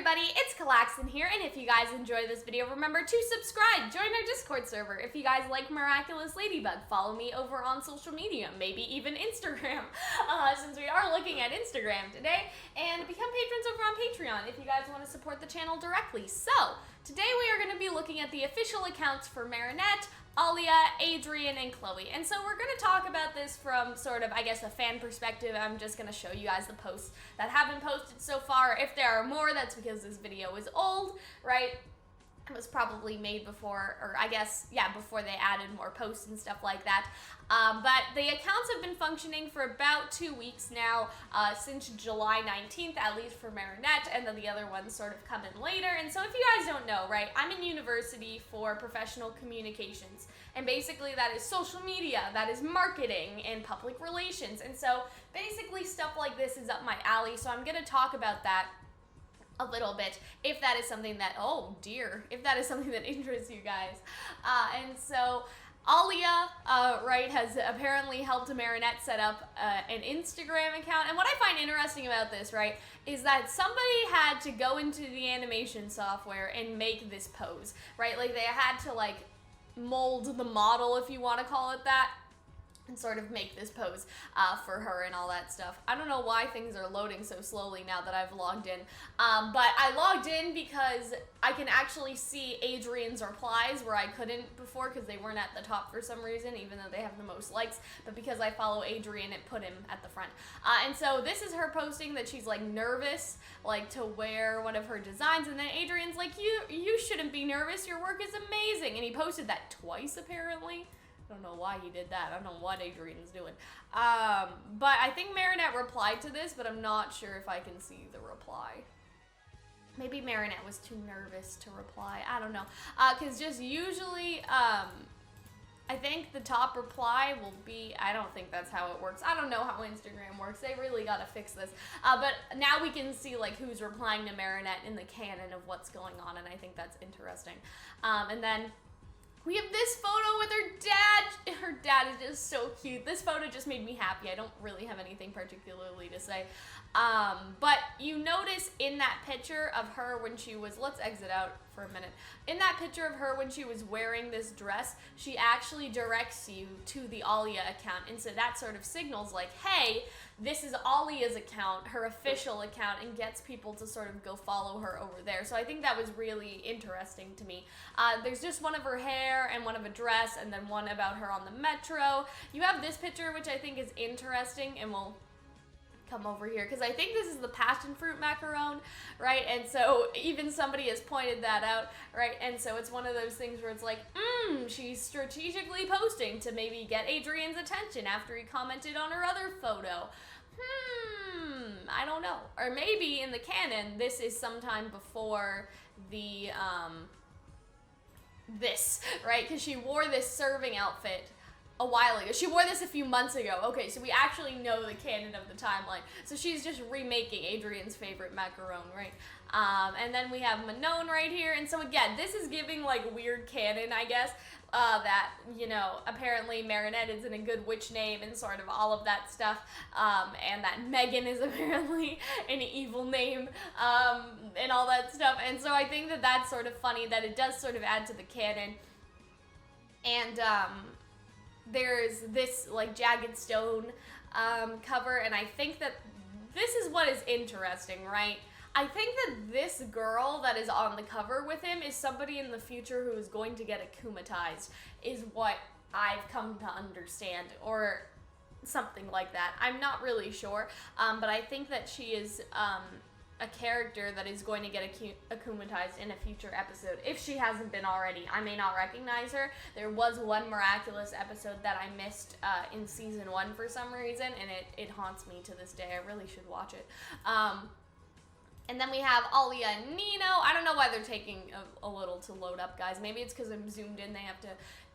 everybody, it's Calxiyn here, and if you guys enjoy this video, remember to subscribe, join our Discord server. If you guys like Miraculous Ladybug, follow me over on social media, maybe even Instagram, since we are looking at Instagram today, and become patrons over on Patreon if you guys want to support the channel directly. So, today we are going to be looking at the official accounts for Marinette, Alya, Adrien, and Chloe. And so we're going to talk about this from sort of, I guess, a fan perspective. I'm just going to show you guys the posts that have been posted so far. If there are more, that's because this video is old, right? It was probably made before, or I guess, yeah, before they added more posts and stuff like that. But the accounts have been functioning for about 2 weeks now, since July 19th, at least for Marinette, and then the other ones sort of come in later. And so if you guys don't know, right, I'm in university for professional communications. And basically that is social media, that is marketing and public relations. And so basically stuff like this is up my alley, so I'm going to talk about that a little bit, if that is something that, oh dear, if that is something that interests you guys. And so Alya, right, has apparently helped Marinette set up an Instagram account. And what I find interesting about this, right, is that somebody had to go into the animation software and make this pose, right? Like, they had to, like, mold the model, if you want to call it that, and sort of make this pose for her and all that stuff. I don't know why things are loading so slowly now that I've logged in, but I logged in because I can actually see Adrien's replies where I couldn't before because they weren't at the top for some reason, even though they have the most likes, but because I follow Adrien, it put him at the front. And so this is her posting that she's like nervous, like to wear one of her designs, and then Adrien's like, you shouldn't be nervous, your work is amazing, and he posted that twice apparently. I don't know why he did that. I don't know what Adrien's doing. But I think Marinette replied to this, but I'm not sure if I can see the reply. Maybe Marinette was too nervous to reply. I don't know. Because just usually, I think the top reply will be, I don't think that's how it works. I don't know how Instagram works. They really got to fix this. But now we can see like who's replying to Marinette in the canon of what's going on, and I think that's interesting. And then we have this photo with her dad. Her dad is just so cute. This photo just made me happy. I don't really have anything particularly to say. But you notice in that picture of her when she was, let's exit out for a minute. In that picture of her when she was wearing this dress, she actually directs you to the Alya account. And so that sort of signals like, hey, this is Alya's account, her official account, and gets people to sort of go follow her over there. So I think that was really interesting to me. There's just one of her hair and one of a dress and then one about her on the metro. You have this picture, which I think is interesting, and we'll come over here because I think this is the passion fruit macaron, right? And so even somebody has pointed that out, right? And so it's one of those things where it's like, she's strategically posting to maybe get Adrien's attention after he commented on her other photo. I don't know. Or maybe in the canon, this is sometime before the, this, right? Because she wore this serving outfit a while ago. She wore this a few months ago. Okay, so we actually know the canon of the timeline. So she's just remaking Adrien's favorite macaron, right? And then we have Manon right here. And so again, this is giving like weird canon, I guess, that, you know, apparently Marinette isn't a good witch name and sort of all of that stuff. And that Megan is apparently an evil name, and all that stuff. And so I think that that's sort of funny that it does sort of add to the canon. And, there's this like jagged stone cover, and I think that this is what is interesting, right? I think that this girl that is on the cover with him is somebody in the future who is going to get akumatized, is what I've come to understand, or something like that. I'm not really sure, but I think that she is a character that is going to get akumatized in a future episode, if she hasn't been already. I may not recognize her. There was one Miraculous episode that I missed in season 1 for some reason, and it haunts me to this day. I really should watch it. And then we have Alya and Nino. I don't know why they're taking a little to load up, guys. Maybe it's because I'm zoomed in. They have to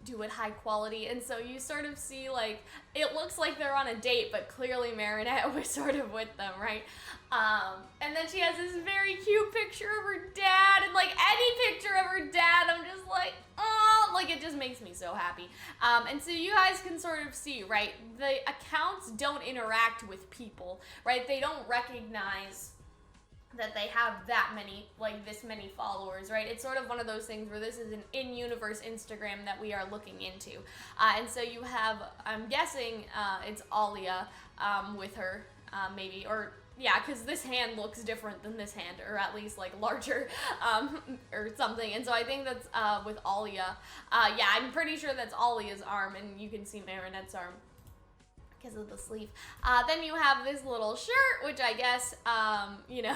do it high quality. And so you sort of see, like, it looks like they're on a date, but clearly Marinette was sort of with them, right? And then she has this very cute picture of her dad. And, like, any picture of her dad, I'm just like, oh, like, it just makes me so happy. And so you guys can sort of see, right? The accounts don't interact with people, right? They don't recognize that they have that many, like this many followers, right? It's sort of one of those things where this is an in-universe Instagram that we are looking into. And so you have, I'm guessing it's Alya with her, maybe, or yeah, because this hand looks different than this hand, or at least like larger, or something. And so I think that's with Alya. Yeah, I'm pretty sure that's Alya's arm, and you can see Marinette's arm because of the sleeve. Then you have this little shirt, which I guess, you know,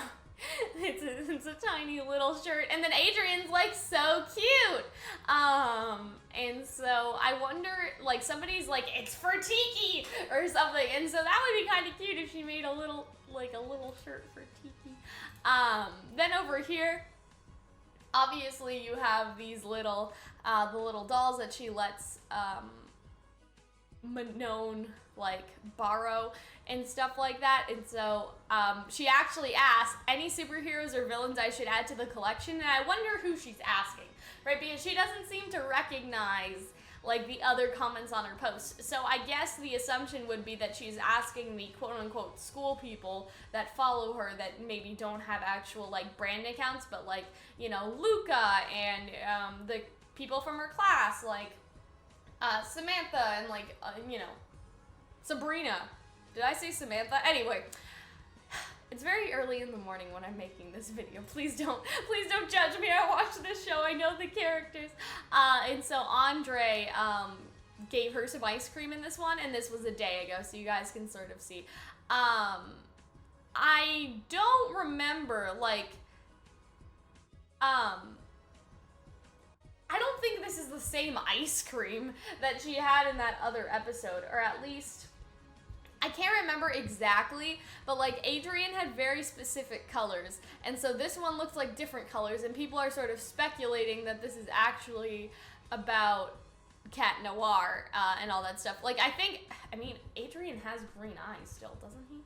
it's a tiny little shirt, and then Adrien's like so cute, and so I wonder, like somebody's like, it's for Tiki or something, and so that would be kind of cute if she made a little shirt for Tiki. Then over here, obviously you have these little the little dolls that she lets Manon like borrow and stuff like that. And so she actually asked any superheroes or villains I should add to the collection, and I wonder who she's asking, right? Because she doesn't seem to recognize like the other comments on her post. So I guess the assumption would be that she's asking the quote-unquote school people that follow her that maybe don't have actual like brand accounts, but like, you know, Luca and the people from her class, like Samantha and like, you know, Sabrina. Did I say Samantha? Anyway, it's very early in the morning when I'm making this video. Please don't judge me. I watched this show. I know the characters. And so Andre gave her some ice cream in this one, and this was a day ago, so you guys can sort of see. I don't remember, like, I don't think this is the same ice cream that she had in that other episode, or at least, I can't remember exactly, but like Adrien had very specific colors, and so this one looks like different colors, and people are sort of speculating that this is actually about Cat Noir and all that stuff. Like, I mean, Adrien has green eyes still, doesn't he?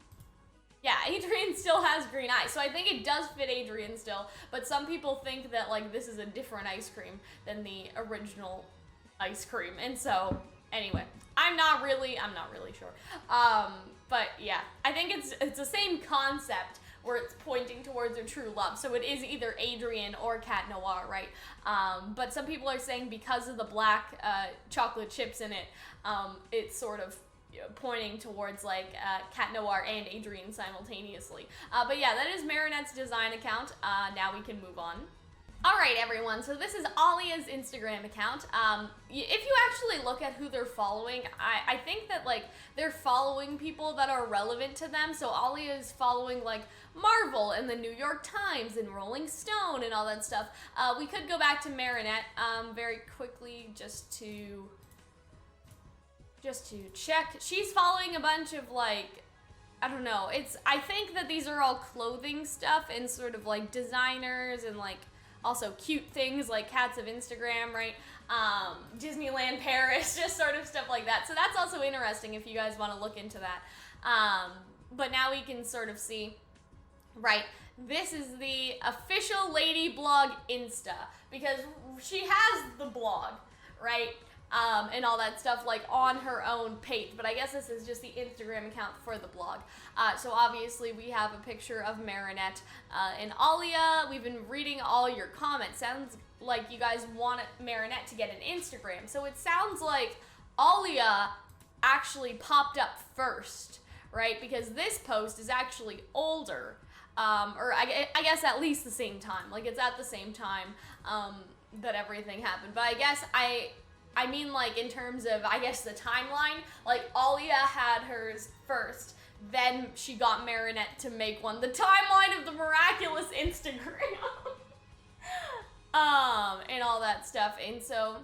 Yeah, Adrien still has green eyes, so I think it does fit Adrien still, but some people think that, like, this is a different ice cream than the original ice cream, and so, anyway, I'm not really sure. But yeah, I think it's the same concept where it's pointing towards her true love, so it is either Adrien or Cat Noir, right? But some people are saying because of the black chocolate chips in it, it's sort of, you know, pointing towards like Cat Noir and Adrien simultaneously. But yeah, that is Marinette's design account. Now we can move on. Alright everyone, so this is Alya's Instagram account. If you actually look at who they're following, I think that like they're following people that are relevant to them. So Alya is following like Marvel and the New York Times and Rolling Stone and all that stuff. We could go back to Marinette very quickly just to check. She's following a bunch of like, I don't know, I think that these are all clothing stuff and sort of like designers and like also cute things like cats of Instagram, right? Disneyland Paris, just sort of stuff like that. So that's also interesting if you guys want to look into that. But now we can sort of see, right, this is the official Ladyblog Insta, because she has the blog, right? And all that stuff like on her own page, but I guess this is just the Instagram account for the blog. So obviously we have a picture of Marinette and Alya. We've been reading all your comments. Sounds like you guys want Marinette to get an Instagram. So it sounds like Alya actually popped up first, right? Because this post is actually older, or I guess at least the same time. Like it's at the same time that everything happened. But I guess I mean, like, in terms of, I guess, the timeline, like, Alya had hers first, then she got Marinette to make one. The timeline of the Miraculous Instagram. And all that stuff. And so,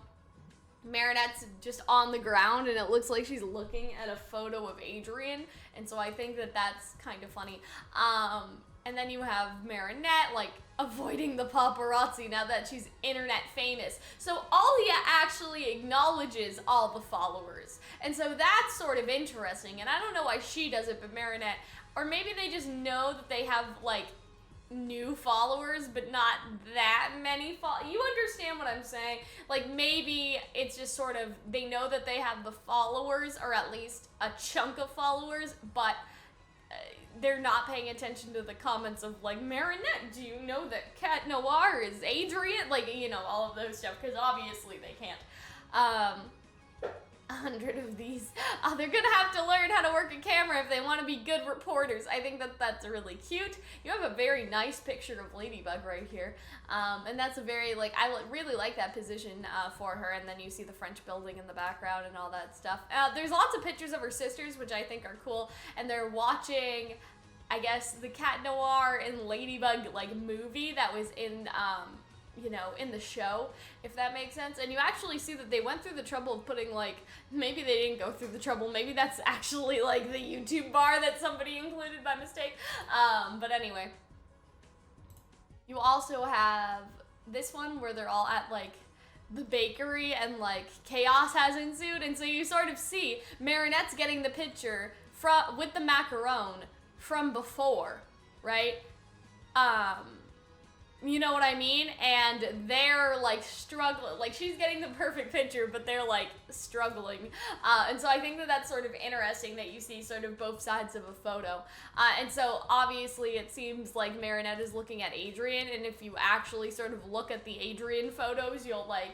Marinette's just on the ground, and it looks like she's looking at a photo of Adrien, and so I think that that's kind of funny. And then you have Marinette, like, avoiding the paparazzi now that she's internet famous. So Alya actually acknowledges all the followers. And so that's sort of interesting. And I don't know why she does it, but Marinette, or maybe they just know that they have, like, new followers, but not that many you understand what I'm saying? Like, maybe it's just sort of, they know that they have the followers, or at least a chunk of followers, but they're not paying attention to the comments of like, Marinette, do you know that Cat Noir is Adrien? Like, you know, all of those stuff, because obviously they can't. 100 of these. They're gonna have to learn how to work a camera if they want to be good reporters. I think that that's really cute. You have a very nice picture of Ladybug right here. And that's a very, like, I really like that position for her. And then you see the French building in the background and all that stuff. There's lots of pictures of her sisters, which I think are cool. And they're watching, I guess, the Cat Noir and Ladybug, like, movie that was in, you know, in the show, if that makes sense. And you actually see that they went through the trouble of putting, like, maybe they didn't go through the trouble, maybe that's actually, like, the YouTube bar that somebody included by mistake. But anyway. You also have this one where they're all at, like, the bakery and, like, chaos has ensued. And so you sort of see Marinette's getting the picture with the macaron from before, right? You know what I mean? And they're, like, struggling. Like, she's getting the perfect picture, but they're, like, struggling. And so I think that that's sort of interesting that you see sort of both sides of a photo. And so, obviously, it seems like Marinette is looking at Adrien, and if you actually sort of look at the Adrien photos, you'll, like,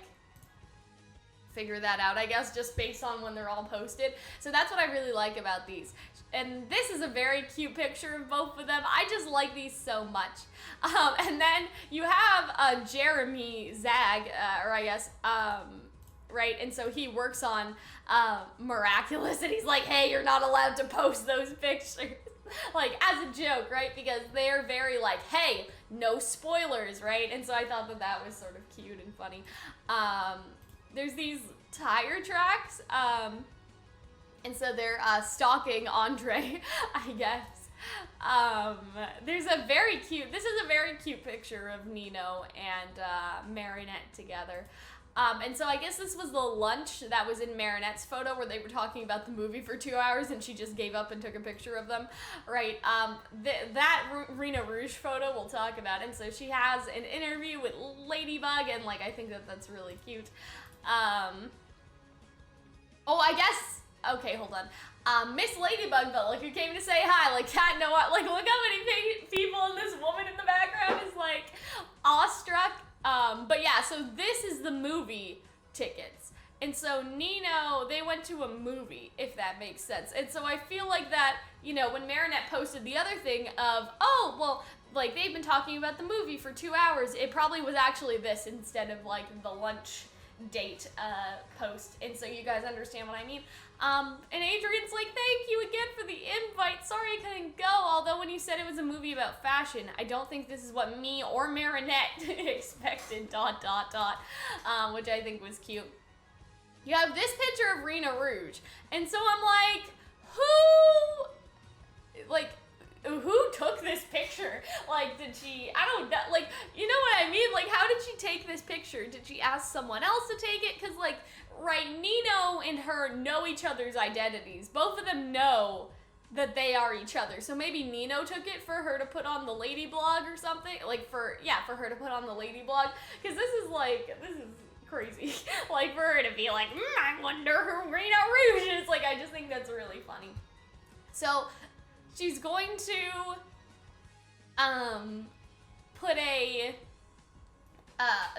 figure that out, I guess, just based on when they're all posted. So that's what I really like about these. And this is a very cute picture of both of them. I just like these so much. And then you have Jeremy Zag, or I guess, right? And so he works on Miraculous, and he's like, hey, you're not allowed to post those pictures. Like, as a joke, right? Because they're very like, hey, no spoilers, right? And so I thought that that was sort of cute and funny. There's these tire tracks, and so they're stalking Andre, I guess. This is a very cute picture of Nino and Marinette together. And so I guess this was the lunch that was in Marinette's photo where they were talking about the movie for 2 hours and she just gave up and took a picture of them, right? That Rena Rouge photo we'll talk about. And so she has an interview with Ladybug, and like, I think that that's really cute. Oh, I guess, okay, hold on. Miss Ladybug, though, like, who came to say hi, like, Cat Noir, like, look how many people, and this woman in the background is, like, awestruck. But yeah, so this is the movie tickets. And so Nino, they went to a movie, if that makes sense. And so I feel like that, you know, when Marinette posted the other thing of, oh, well, like, they've been talking about the movie for 2 hours, it probably was actually this instead of, like, the lunch date post. And so you guys understand what I mean. And Adrien's like, thank you again for the invite. Sorry I couldn't go. Although when you said it was a movie about fashion, I don't think this is what me or Marinette expected, ... which I think was cute. You have this picture of Rena Rouge. And so I'm like, who took this picture? Like, did she, I don't know, like, you know what I mean? Like, how did she take this picture? Did she ask someone else to take it? Because, like, right, Nino and her know each other's identities. Both of them know that they are each other. So maybe Nino took it for her to put on the Ladyblog or something. Like, for her to put on the Ladyblog. Because this is crazy. Like, for her to be like, I wonder who Rena Rouge is. Like, I just think that's really funny. So she's going to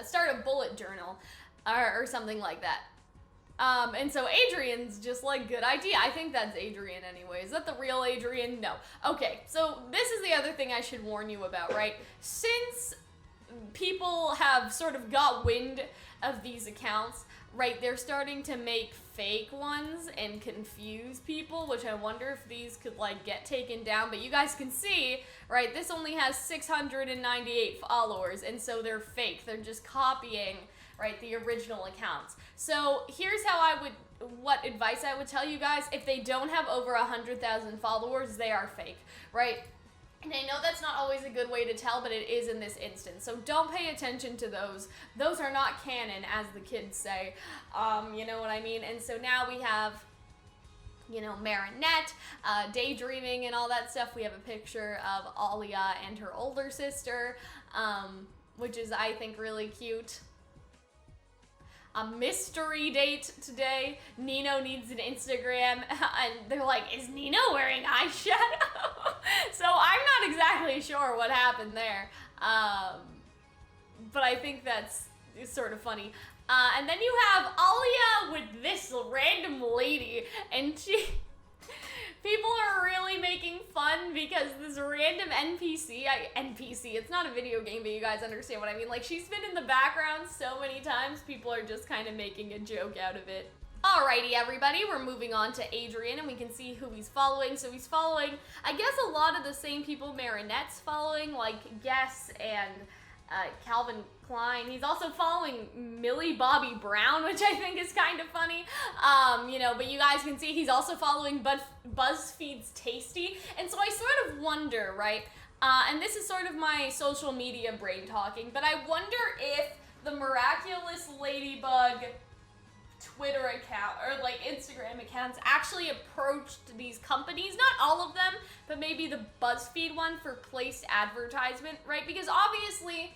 start a bullet journal or something like that. And so Adrien's just like, good idea. I think that's Adrien anyway. Is that the real Adrien? No. Okay, so this is the other thing I should warn you about, right? Since people have sort of got wind of these accounts, right, they're starting to make fake ones and confuse people, which I wonder if these could, like, get taken down. But you guys can see, right, this only has 698 followers, and so they're fake. They're just copying, right, the original accounts. So here's what advice I would tell you guys. If they don't have over 100,000 followers, they are fake, right? And I know that's not always a good way to tell, but it is in this instance. So don't pay attention to those. Those are not canon, as the kids say. You know what I mean? And so now we have, you know, Marinette, daydreaming and all that stuff. We have a picture of Alya and her older sister, which is, I think, really cute. a mystery date today. Nino needs an Instagram, and they're like, is Nino wearing eyeshadow? So I'm not exactly sure what happened there, but I think that's sort of funny. And then you have Alya with this random lady, and people are really making fun because this random NPC, it's not a video game, but you guys understand what I mean. Like, she's been in the background so many times, people are just kind of making a joke out of it. Alrighty, everybody, we're moving on to Adrien, and we can see who he's following. So he's following, I guess, a lot of the same people Marinette's following, like Guess and Calvin Klein. He's also following Millie Bobby Brown, which I think is kind of funny. You know, but you guys can see he's also following BuzzFeed's Tasty. And so I sort of wonder, right? And this is sort of my social media brain talking, but I wonder if the Miraculous Ladybug Twitter account or like Instagram accounts actually approached these companies, not all of them, but maybe the BuzzFeed one for placed advertisement, right? Because obviously,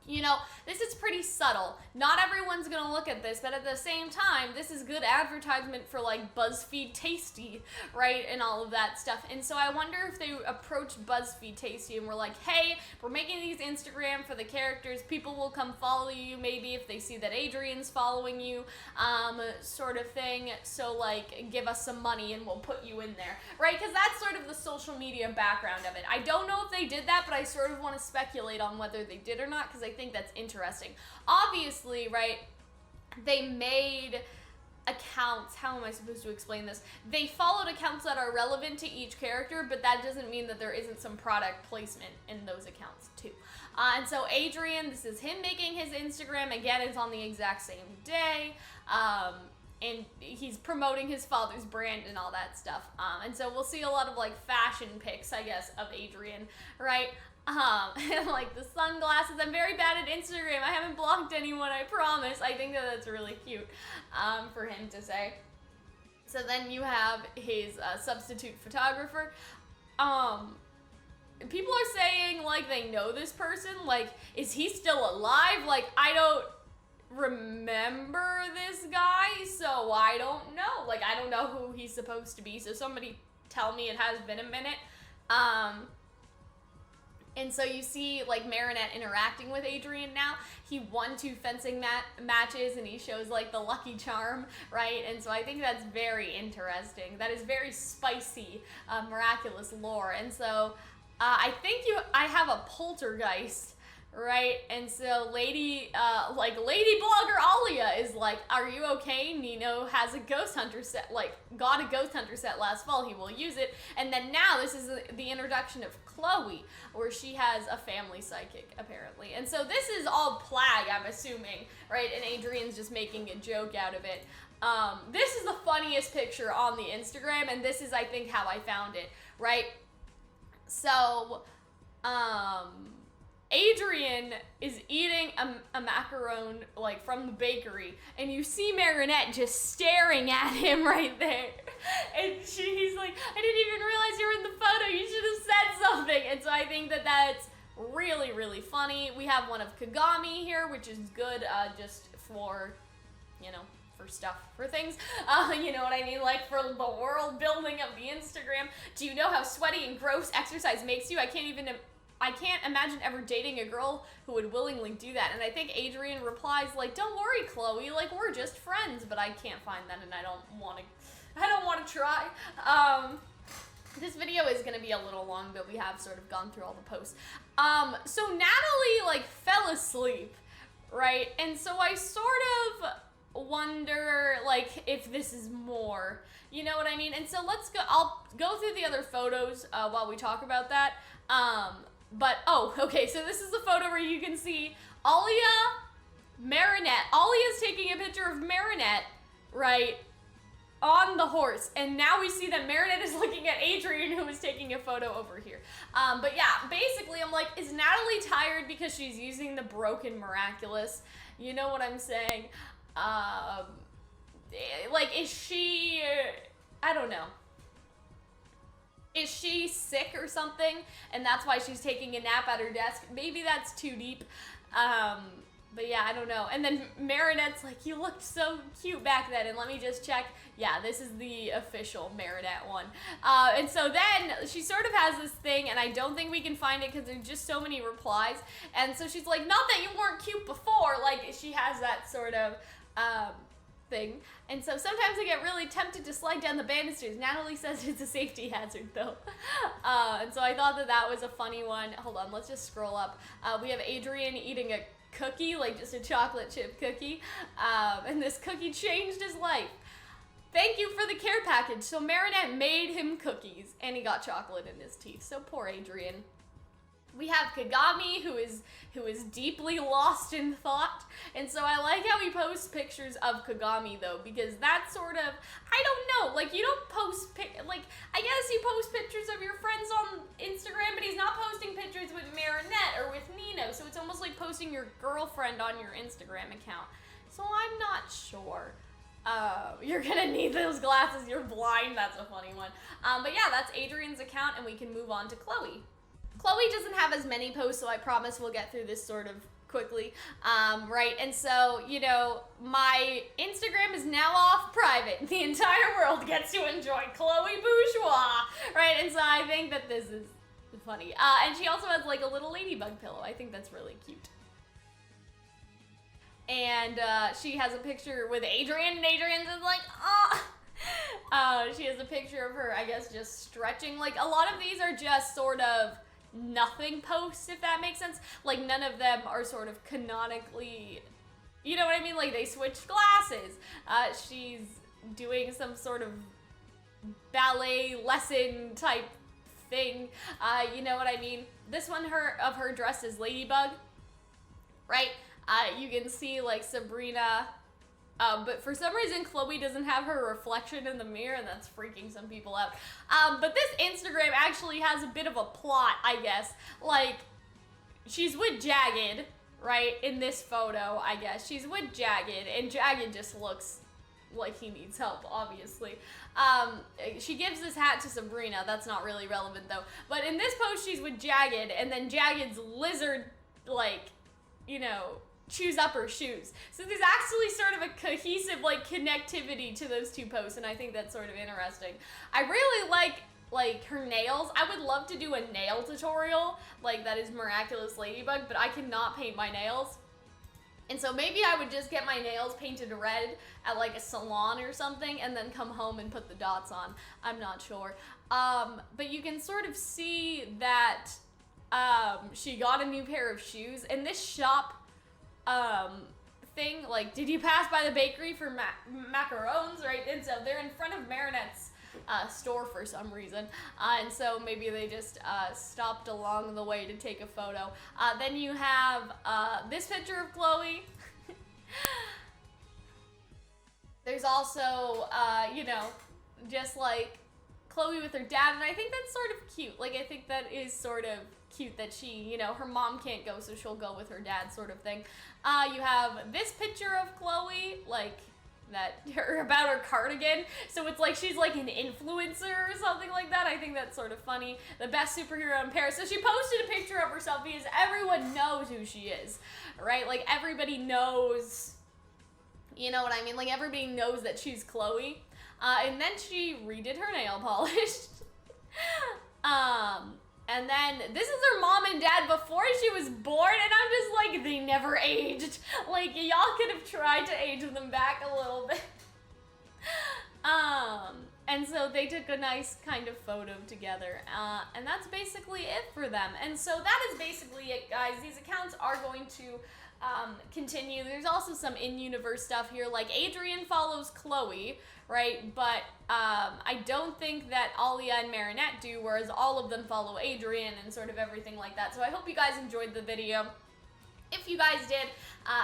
you know, this is pretty subtle. Not everyone's gonna look at this, but at the same time, this is good advertisement for like BuzzFeed Tasty, right? And all of that stuff. And so I wonder if they approached BuzzFeed Tasty and were like, hey, we're making these Instagram for the characters. People will come follow you maybe if they see that Adrien's following you, sort of thing. So like, give us some money and we'll put you in there, right? Because that's sort of the social media background of it. I don't know if they did that, but I sort of want to speculate on whether they did or not, because I think that's interesting. Obviously, right, they made accounts, how am I supposed to explain this? They followed accounts that are relevant to each character, but that doesn't mean that there isn't some product placement in those accounts too. And so Adrien, this is him making his Instagram. Again, it's on the exact same day. And he's promoting his father's brand and all that stuff. And so we'll see a lot of like fashion pics, I guess, of Adrien, right? And like the sunglasses. I'm very bad at Instagram. I haven't blocked anyone, I promise. I think that that's really cute for him to say. So then you have his substitute photographer. People are saying like they know this person. Like, is he still alive? Like, I don't remember this guy, so I don't know. Like, I don't know who he's supposed to be. So somebody tell me it has been a minute. And so you see, like, Marinette interacting with Adrien now. He won 2 fencing matches, and he shows, like, the lucky charm, right? And so I think that's very interesting. That is very spicy, miraculous lore. And so I think I have a poltergeist, right? And so Ladyblogger Alya is like, are you okay? Nino has a ghost hunter set, like, got a ghost hunter set last fall. He will use it. And then now this is the introduction of Chloe, where she has a family psychic, apparently. And so this is all plag, I'm assuming, right? And Adrien's just making a joke out of it. This is the funniest picture on the Instagram, and this is, I think, how I found it, right? So, Adrien is eating a macaron, like, from the bakery, and you see Marinette just staring at him right there. And he's like, I didn't even realize you were in the photo, you should have said something. And so I think that that's really, really funny. We have one of Kagami here, which is good, just for, you know, for things, you know what I mean, like for the world building of the Instagram. Do you know how sweaty and gross exercise makes you? I can't imagine ever dating a girl who would willingly do that. And I think Adrien replies like, don't worry, Chloe, like, we're just friends. But I can't find that, and I don't want to try. This video is going to be a little long, but we have sort of gone through all the posts. So Natalie, like, fell asleep, right? And so I sort of wonder, like, if this is more, you know what I mean? And so I'll go through the other photos while we talk about that. But, oh, okay, so this is the photo where you can see Alya, Marinette. Alya's taking a picture of Marinette, right, on the horse. And now we see that Marinette is looking at Adrien, who is taking a photo over here. But yeah, basically, I'm like, is Natalie tired because she's using the broken Miraculous? You know what I'm saying? Like, is she, I don't know. Is she sick or something, and that's why she's taking a nap at her desk? Maybe that's too deep. But yeah, I don't know. And then Marinette's like, you looked so cute back then. And let me just check. Yeah, this is the official Marinette one. And so then she sort of has this thing, and I don't think we can find it because there's just so many replies. And so she's like, not that you weren't cute before. Like, she has that sort of thing. And so sometimes I get really tempted to slide down the banisters. Natalie says it's a safety hazard, though. And so I thought that that was a funny one. Hold on, let's just scroll up. We have Adrien eating a cookie, like just a chocolate chip cookie, and this cookie changed his life. Thank you for the care package. So Marinette made him cookies, and he got chocolate in his teeth. So poor Adrien. We have Kagami, who is deeply lost in thought, and so I like how he posts pictures of Kagami though, because that's sort of, I don't know, like you don't post like I guess you post pictures of your friends on Instagram, but he's not posting pictures with Marinette or with Nino, so it's almost like posting your girlfriend on your Instagram account. So I'm not sure. You're gonna need those glasses. You're blind. That's a funny one. But yeah, that's Adrien's account, and we can move on to Chloe. Chloe doesn't have as many posts, so I promise we'll get through this sort of quickly, right? And so, you know, my Instagram is now off private. The entire world gets to enjoy Chloe Bourgeois, right? And so I think that this is funny. And she also has like a little ladybug pillow. I think that's really cute. And she has a picture with Adrien, and Adrien's just like, oh. She has a picture of her, I guess, just stretching. Like, a lot of these are just sort of nothing posts, if that makes sense. Like, none of them are sort of canonically, you know what I mean? Like, they switched glasses. She's doing some sort of ballet lesson type thing. You know what I mean? This one of her dressed as Ladybug, right? You can see, like, Sabrina, but for some reason, Chloe doesn't have her reflection in the mirror, and that's freaking some people out. But this Instagram actually has a bit of a plot, I guess. Like, she's with Jagged, right, in this photo, I guess. She's with Jagged, and Jagged just looks like he needs help, obviously. She gives this hat to Sabrina. That's not really relevant, though. But in this post, she's with Jagged, and then Jagged's lizard, like, you know, chews up her shoes. So there's actually sort of a cohesive, like, connectivity to those two posts, and I think that's sort of interesting. I really like her nails. I would love to do a nail tutorial, like that is Miraculous Ladybug, but I cannot paint my nails. And so maybe I would just get my nails painted red at like a salon or something, and then come home and put the dots on. I'm not sure. But you can sort of see that she got a new pair of shoes, and this shop thing, like, did you pass by the bakery for macarons, right? And so they're in front of Marinette's store for some reason, and so maybe they just stopped along the way to take a photo. Then you have this picture of Chloe. There's also, you know, just like Chloe with her dad, and I think that's sort of cute. Like, I think that is sort of cute that she, you know, her mom can't go, so she'll go with her dad, sort of thing. You have this picture of Chloe, like, about her cardigan, so it's like she's like an influencer or something like that. I think that's sort of funny. The best superhero in Paris. So she posted a picture of herself because everyone knows who she is, right? Like, everybody knows, you know what I mean? Like, everybody knows that she's Chloe. And then she redid her nail polish. And then this is her mom and dad before she was born, and I'm just like, they never aged. Like, y'all could have tried to age them back a little bit. And so they took a nice kind of photo together, and that's basically it for them. And so that is basically it, guys. These accounts are going to continue. There's also some in-universe stuff here, like Adrien follows Chloe, right? But I don't think that Alya and Marinette do, whereas all of them follow Adrien and sort of everything like that. So I hope you guys enjoyed the video. If you guys did,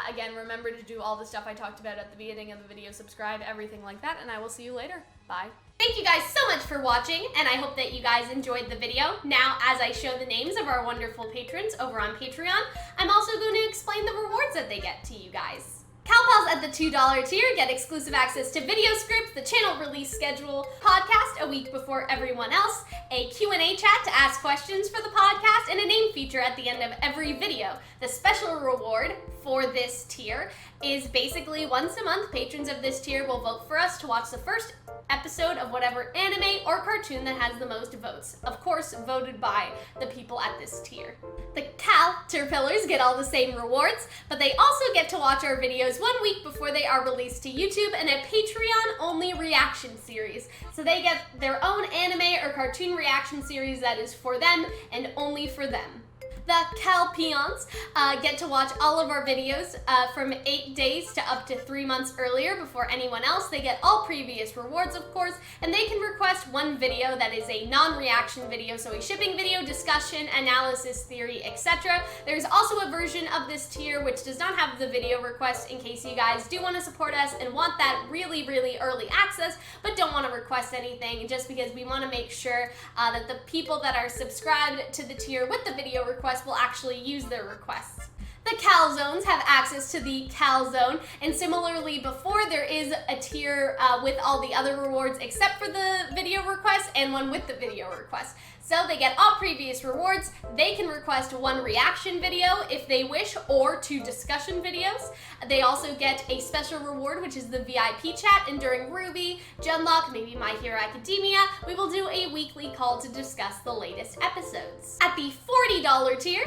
again, remember to do all the stuff I talked about at the beginning of the video, subscribe, everything like that, and I will see you later. Bye. Thank you guys so much for watching, and I hope that you guys enjoyed the video. Now, as I show the names of our wonderful patrons over on Patreon, I'm also going to explain the rewards that they get to you guys. CalPals at the $2 tier get exclusive access to video scripts, the channel release schedule, podcast a week before everyone else, a Q&A chat to ask questions for the podcast, and a name feature at the end of every video. The special reward, for this tier is basically once a month, patrons of this tier will vote for us to watch the first episode of whatever anime or cartoon that has the most votes. Of course, voted by the people at this tier. The Caterpillars get all the same rewards, but they also get to watch our videos 1 week before they are released to YouTube in a Patreon-only reaction series. So they get their own anime or cartoon reaction series that is for them and only for them. The Calxiyn get to watch all of our videos from 8 days to up to 3 months earlier before anyone else. They get all previous rewards, of course, and they can request one video that is a non-reaction video, so a shipping video, discussion, analysis, theory, etc. There's also a version of this tier which does not have the video request in case you guys do want to support us and want that really, really early access, but don't want to request anything, just because we want to make sure that the people that are subscribed to the tier with the video request will actually use their requests. The Calzones have access to the Calzone, and similarly before, there is a tier with all the other rewards except for the video request and one with the video request. So they get all previous rewards. They can request one reaction video if they wish, or 2 discussion videos. They also get a special reward, which is the VIP chat, and during Ruby, Genlock, maybe My Hero Academia, we will do a weekly call to discuss the latest episodes. At the $40 tier,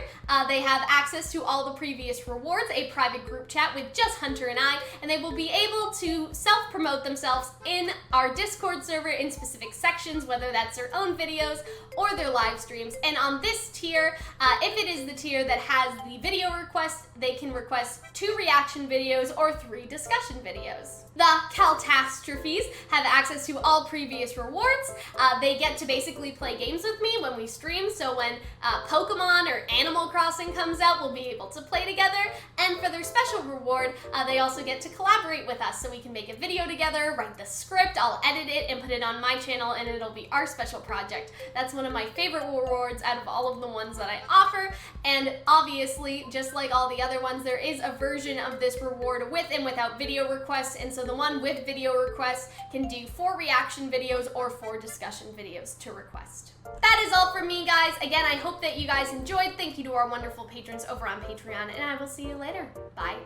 they have access to all the previous rewards, a private group chat with just Hunter and I, and they will be able to self-promote themselves in our Discord server in specific sections, whether that's their own videos or their live streams. And on this tier, if it is the tier that has the video request, they can request 2 reaction videos or 3 discussion videos. The Catastrophes have access to all previous rewards. They get to basically play games with me when we stream, so when Pokemon or Animal Crossing comes out, we'll be able to play together. And for their special reward, they also get to collaborate with us, so we can make a video together, write the script, I'll edit it and put it on my channel, and it'll be our special project. That's one of my favorite rewards out of all of the ones that I offer, and obviously, just like all the other ones, there is a version of this reward with and without video requests, and so the one with video requests can do 4 reaction videos or 4 discussion videos to request. That is all from me, guys. Again, I hope that you guys enjoyed. Thank you to our wonderful patrons over on Patreon, and I will see you later. Bye.